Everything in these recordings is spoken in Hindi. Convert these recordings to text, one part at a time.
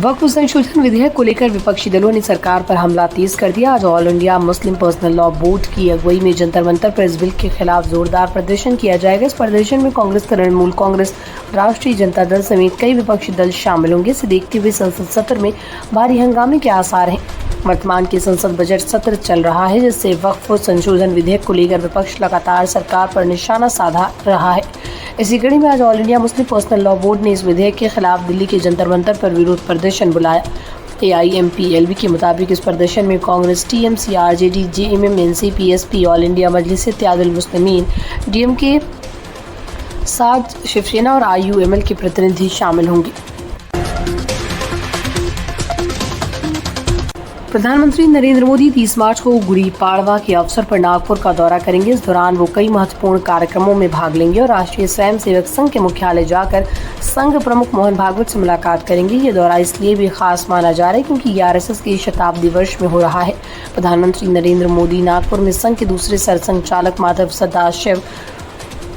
वक्फ संशोधन विधेयक को लेकर विपक्षी दलों ने सरकार पर हमला तेज कर दिया। आज all India Muslim personal law board की अगुवाई में जंतर मंतर पर इस बिल के खिलाफ जोरदार प्रदर्शन किया जाएगा। इस प्रदर्शन में कांग्रेस, तृणमूल कांग्रेस, राष्ट्रीय जनता दल समेत कई विपक्षी दल शामिल होंगे। इसे देखते हुए संसद सत्र में भारी हंगामे के आसार हैं। वर्तमान के संसद बजट सत्र चल रहा है, जिससे वक्फ संशोधन विधेयक को लेकर विपक्ष लगातार सरकार पर निशाना साधा रहा है। इसी कड़ी में आज all India Muslim personal law board ने इस विधेयक के खिलाफ दिल्ली के जंतर मंतर पर विरोध प्रदर्शन बुलाया। AIMPLB के मुताबिक इस प्रदर्शन में Congress, TMC, RJD, JMM, NCP, SP, all India Majlis Ittehadul Muslimeen, DMK, साथ शिवसेना और IUML के प्रतिनिधि शामिल होंगे। प्रधानमंत्री नरेंद्र मोदी 30 मार्च को गुड़ी पाड़वा के अवसर पर नागपुर का दौरा करेंगे। इस दौरान वो कई महत्वपूर्ण कार्यक्रमों में भाग लेंगे और राष्ट्रीय स्वयं सेवक संघ के मुख्यालय जाकर संघ प्रमुख मोहन भागवत से मुलाकात करेंगे। ये दौरा इसलिए भी खास माना जा रहा है क्योंकि ये RSS के शताब्दी वर्ष में हो रहा है। प्रधानमंत्री नरेंद्र मोदी नागपुर में संघ के दूसरे सरसंघचालक माधव सदाशिव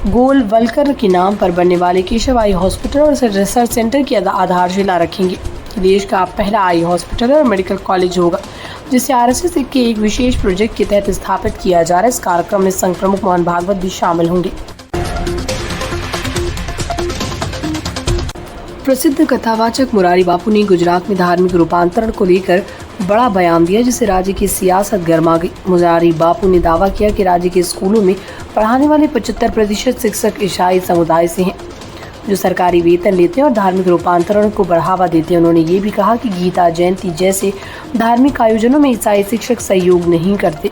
गोलवलकर के नाम पर बनने वाले केशव आई हॉस्पिटल और रिसर्च सेंटर की आधारशिला रखेंगे। देश का पहला आई हॉस्पिटल और मेडिकल कॉलेज होगा, जिसे RSS के एक विशेष प्रोजेक्ट के तहत स्थापित किया जा रहा है। इस कार्यक्रम में संघ प्रमुख मोहन भागवत भी शामिल होंगे। प्रसिद्ध कथावाचक मुरारी बापू ने गुजरात में धार्मिक रूपांतरण को लेकर बड़ा बयान दिया, जिससे राज्य की सियासत गर्मा गई। मुरारी बापू ने दावा किया कि राज्य के स्कूलों में पढ़ाने वाले 75% शिक्षक ईसाई समुदाय से हैं, जो सरकारी वेतन लेते हैं और धार्मिक रूपांतरण को बढ़ावा देते हैं। उन्होंने ये भी कहा कि गीता जयंती जैसे धार्मिक आयोजनों में ईसाई शिक्षक सहयोग नहीं करते।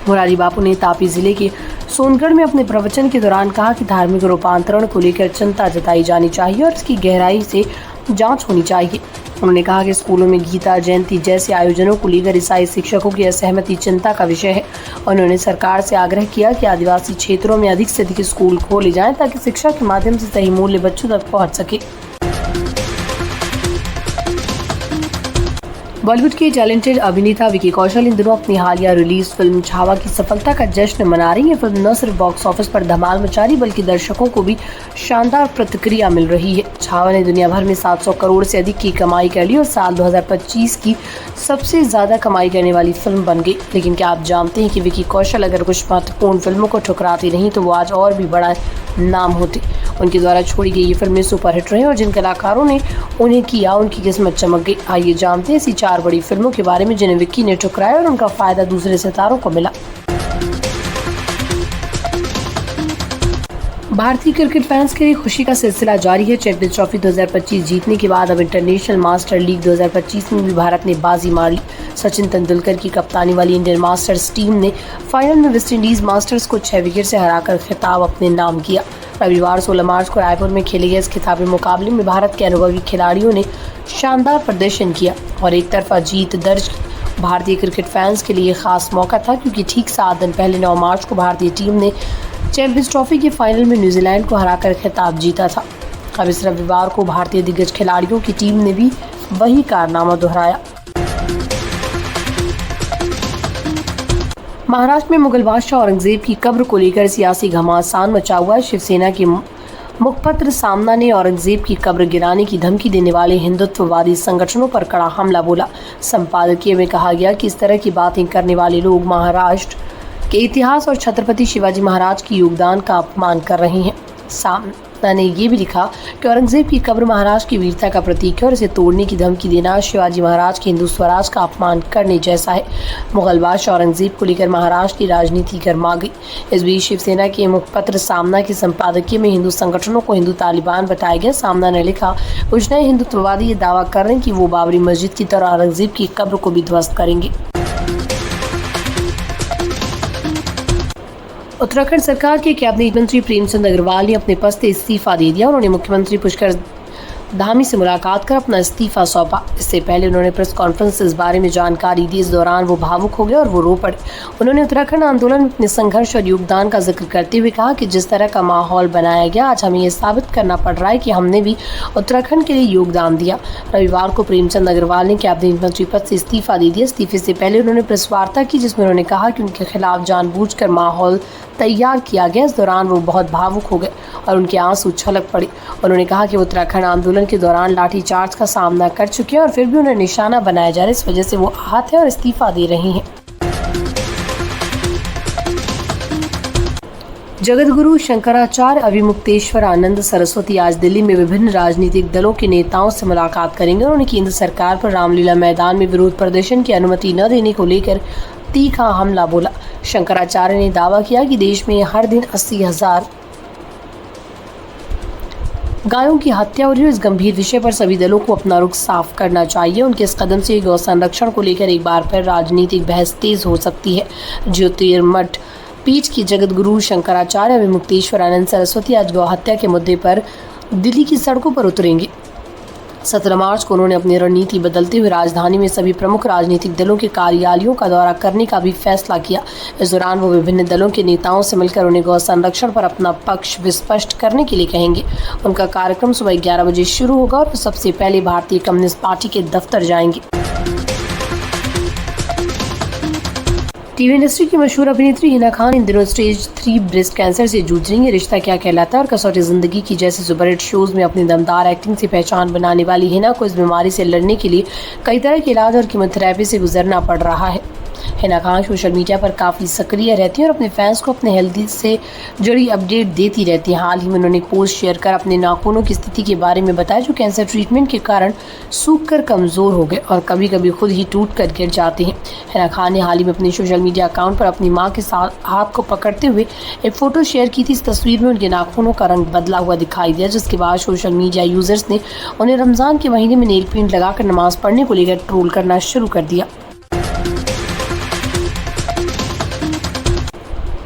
मुरारी बापू ने तापी जिले के सोनगढ़ में अपने प्रवचन के दौरान कहा कि धार्मिक रूपांतरण को लेकर चिंता जताई जानी चाहिए और इसकी गहराई से जांच होनी चाहिए। उन्होंने कहा कि स्कूलों में गीता जयंती जैसे आयोजनों को लेकर ईसाई शिक्षकों की असहमति चिंता का विषय है। उन्होंने सरकार से आग्रह किया कि आदिवासी क्षेत्रों में अधिक से अधिक स्कूल खोले जाएं ताकि शिक्षा के माध्यम से सही मूल्य बच्चों तक पहुंच सके। बॉलीवुड के टैलेंटेड अभिनेता विकी कौशल इन दिनों अपनी हालिया रिलीज फिल्म छावा की सफलता का जश्न मना रही है। फिल्म न सिर्फ बॉक्स ऑफिस पर धमाल मचा रही बल्कि दर्शकों को भी शानदार प्रतिक्रिया मिल रही है। छावा ने दुनिया भर में 700 करोड़ से अधिक की कमाई कर ली और साल 2025 की सबसे ज्यादा कमाई करने वाली फिल्म बन गई। लेकिन क्या आप जानते हैं कि विकी कौशल अगर कुछ महत्वपूर्ण फिल्मों को ठुकराती नहीं तो वो आज और भी बड़ा नाम होते। उनके द्वारा छोड़ी गई ये फिल्में सुपरहिट रही और जिन कलाकारों ने उन्हें किया उनकी किस्मत चमक गई। आइए जानते हैं ऐसी 4 बड़ी फिल्मों के बारे में जिन्हें विक्की ने ठुकराया और उनका फायदा दूसरे सितारों को मिला। भारतीय क्रिकेट फैंस के लिए खुशी का सिलसिला जारी है। चैंपियंस ट्रॉफी 2025 जीतने के बाद अब इंटरनेशनल मास्टर लीग 2025 में भी भारत ने बाजी मार ली। सचिन तेंदुलकर की कप्तानी वाली इंडियन मास्टर्स टीम ने फाइनल में वेस्टइंडीज मास्टर्स को 6 विकेट से हराकर खिताब अपने नाम किया। रविवार 16 मार्च को रायपुर में खेले गए इस खिताबी मुकाबले में भारत के अनुभवी खिलाड़ियों ने शानदार प्रदर्शन किया और एक तरफा जीत दर्ज। भारतीय क्रिकेट फैंस के लिए खास मौका था क्योंकि ठीक 7 दिन पहले 9 मार्च को भारतीय टीम ने चैंपियंस ट्रॉफी के फाइनल में न्यूजीलैंड को हराकर खिताब जीता था। अब इस रविवार को भारतीय दिग्गज खिलाड़ियों की टीम ने भी वही कारनामा दोहराया। महाराष्ट्र में मुगल बादशाह औरंगजेब की कब्र को लेकर सियासी घमासान मचा हुआ है। शिवसेना के मुखपत्र सामना ने औरंगजेब की कब्र गिराने की धमकी देने वाले हिंदुत्ववादी संगठनों पर कड़ा हमला बोला। संपादकीय में कहा गया कि इस तरह की बातें करने वाले लोग महाराष्ट्र के इतिहास और छत्रपति शिवाजी महाराज की योगदान का अपमान कर रहे हैं। सामना ने ये भी लिखा कि औरंगजेब की कब्र महाराष्ट्र की वीरता का प्रतीक है और इसे तोड़ने की धमकी देना शिवाजी महाराज के हिंदू स्वराज का अपमान करने जैसा है। मुगल बादशाह औरंगजेब को लेकर महाराष्ट्र की राजनीति गर्मा गई। इस बीच शिवसेना के मुखपत्र सामना के संपादकीय में हिंदू संगठनों को हिंदू तालिबान बताया गया। सामना ने लिखा, कुछ नए हिंदुत्ववादी ये दावा कर रहे हैं कि वो बाबरी मस्जिद की तरह औरंगजेब की कब्र को भी ध्वस्त करेंगे। उत्तराखंड सरकार के कैबिनेट मंत्री प्रेमचंद अग्रवाल ने अपने पद से इस्तीफा दे दिया। उन्होंने मुख्यमंत्री पुष्कर धामी से मुलाकात कर अपना इस्तीफा सौंपा। इससे पहले उन्होंने प्रेस कॉन्फ्रेंस इस बारे में जानकारी दी। इस दौरान वो भावुक हो गए और वो रो पड़े। उन्होंने उत्तराखंड आंदोलन में अपने संघर्ष और योगदान का जिक्र करते हुए कहा कि जिस तरह का माहौल बनाया गया, आज हमें ये साबित करना पड़ रहा है कि हमने भी उत्तराखंड के लिए योगदान दिया। रविवार को प्रेमचंद अग्रवाल ने कैबिनेट मंत्री पद से इस्तीफा दे दिया। इस्तीफे से पहले उन्होंने प्रेस वार्ता की, जिसमें उन्होंने कहा कि उनके खिलाफ जानबूझकर माहौल तैयार किया गया। इस दौरान वो बहुत भावुक हो गए और उनके आंसू छलक पड़े। उन्होंने कहा कि वो उत्तराखंड आंदोलन के दौरान लाठीचार्ज का सामना कर चुके हैं और फिर भी उन्हें निशाना बनाया जा रहा है। इस वजह से वो आहत है और इस्तीफा दे रही हैं। जगतगुरु शंकराचार्य अभिमुक्तेश्वर आनंद सरस्वती आज दिल्ली में विभिन्न राजनीतिक दलों के नेताओं से मुलाकात करेंगे। उन्होंने केंद्र सरकार पर रामलीला मैदान में विरोध प्रदर्शन की अनुमति न देने को लेकर तीखा हमला बोला। शंकराचार्य ने दावा किया कि देश में हर दिन 80,000 गायों की हत्या हो रही है। इस गंभीर विषय पर सभी दलों को अपना रुख साफ करना चाहिए। उनके इस कदम से गौ संरक्षण को लेकर एक बार फिर राजनीतिक बहस तेज हो सकती है। ज्योतिर्मठ पीठ की जगतगुरु शंकराचार्य अभिमुक्तेश्वर आनंद सरस्वती आज गौ हत्या के मुद्दे पर दिल्ली की सड़कों पर उतरेंगे। 17 मार्च को उन्होंने अपनी रणनीति बदलते हुए राजधानी में सभी प्रमुख राजनीतिक दलों के कार्यालयों का दौरा करने का भी फैसला किया। इस दौरान वो विभिन्न दलों के नेताओं से मिलकर उन्हें गौ संरक्षण पर अपना पक्ष विस्पष्ट करने के लिए कहेंगे। उनका कार्यक्रम सुबह 11 बजे शुरू होगा और सबसे पहले भारतीय कम्युनिस्ट पार्टी के दफ्तर जाएंगे। टीवी इंडस्ट्री की मशहूर अभिनेत्री हिना खान इन दिनों स्टेज 3 ब्रेस्ट कैंसर से जूझ रही है। रिश्ता क्या कहलाता है और कसौटी जिंदगी की जैसे सुपरहिट शोज में अपनी दमदार एक्टिंग से पहचान बनाने वाली हिना को इस बीमारी से लड़ने के लिए कई तरह के इलाज और कीमोथेरेपी से गुजरना पड़ रहा है। हिना खान सोशल मीडिया पर काफ़ी सक्रिय रहती है और अपने फैंस को अपने हेल्थ से जुड़ी अपडेट देती रहती है। हाल ही में उन्होंने एक पोस्ट शेयर कर अपने नाखूनों की स्थिति के बारे में बताया, जो कैंसर ट्रीटमेंट के कारण सूख कर कमज़ोर हो गए और कभी कभी खुद ही टूट कर गिर जाते हैं। हिना खान ने हाल ही में अपने सोशल मीडिया अकाउंट पर अपनी माँ के साथ हाथ को पकड़ते हुए एक फ़ोटो शेयर की थी। इस तस्वीर में उनके नाखूनों का रंग बदला हुआ दिखाई दिया, जिसके बाद सोशल मीडिया यूजर्स ने उन्हें रमज़ान के महीने में नेल पेंट लगाकर नमाज पढ़ने को लेकर ट्रोल करना शुरू कर दिया।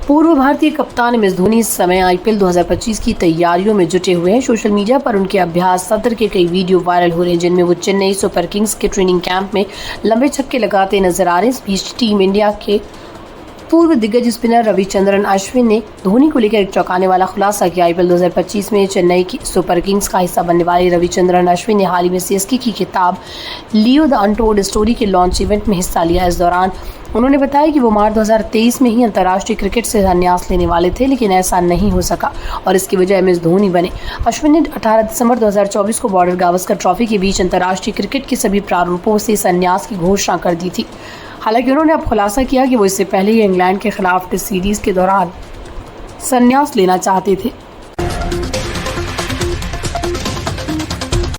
पूर्व भारतीय कप्तान एम एस धोनी इस समय आईपीएल 2025 की तैयारियों में जुटे हुए हैं। सोशल मीडिया पर उनके अभ्यास सत्र के कई वीडियो वायरल हो रहे हैं, जिनमें वो चेन्नई सुपर किंग्स के ट्रेनिंग कैंप में लंबे छक्के लगाते नजर आ रहे हैं। इस बीच टीम इंडिया के पूर्व दिग्गज स्पिनर रविचंद्रन अश्विन ने धोनी को लेकर एक चौंकाने वाला खुलासा किया। आईपीएल 2025 में चेन्नई की सुपर किंग्स का हिस्सा बनने वाले रविचंद्रन अश्विन ने हाल ही में सीएसके की किताब लियो द अनटोल्ड स्टोरी के लॉन्च इवेंट में हिस्सा लिया। इस दौरान उन्होंने बताया कि वो मार्च 2023 में ही अंतर्राष्ट्रीय क्रिकेट से संन्यास लेने वाले थे, लेकिन ऐसा नहीं हो सका और इसकी वजह एम एस धोनी बने। अश्विन ने 18 दिसंबर 2024 को बॉर्डर गावस्कर ट्रॉफी के बीच अंतर्राष्ट्रीय क्रिकेट के सभी प्रारूपों से संन्यास की घोषणा कर दी थी। हालांकि उन्होंने अब खुलासा किया कि वो इससे पहले ही इंग्लैंड के खिलाफ टेस्ट सीरीज के दौरान संन्यास लेना चाहते थे।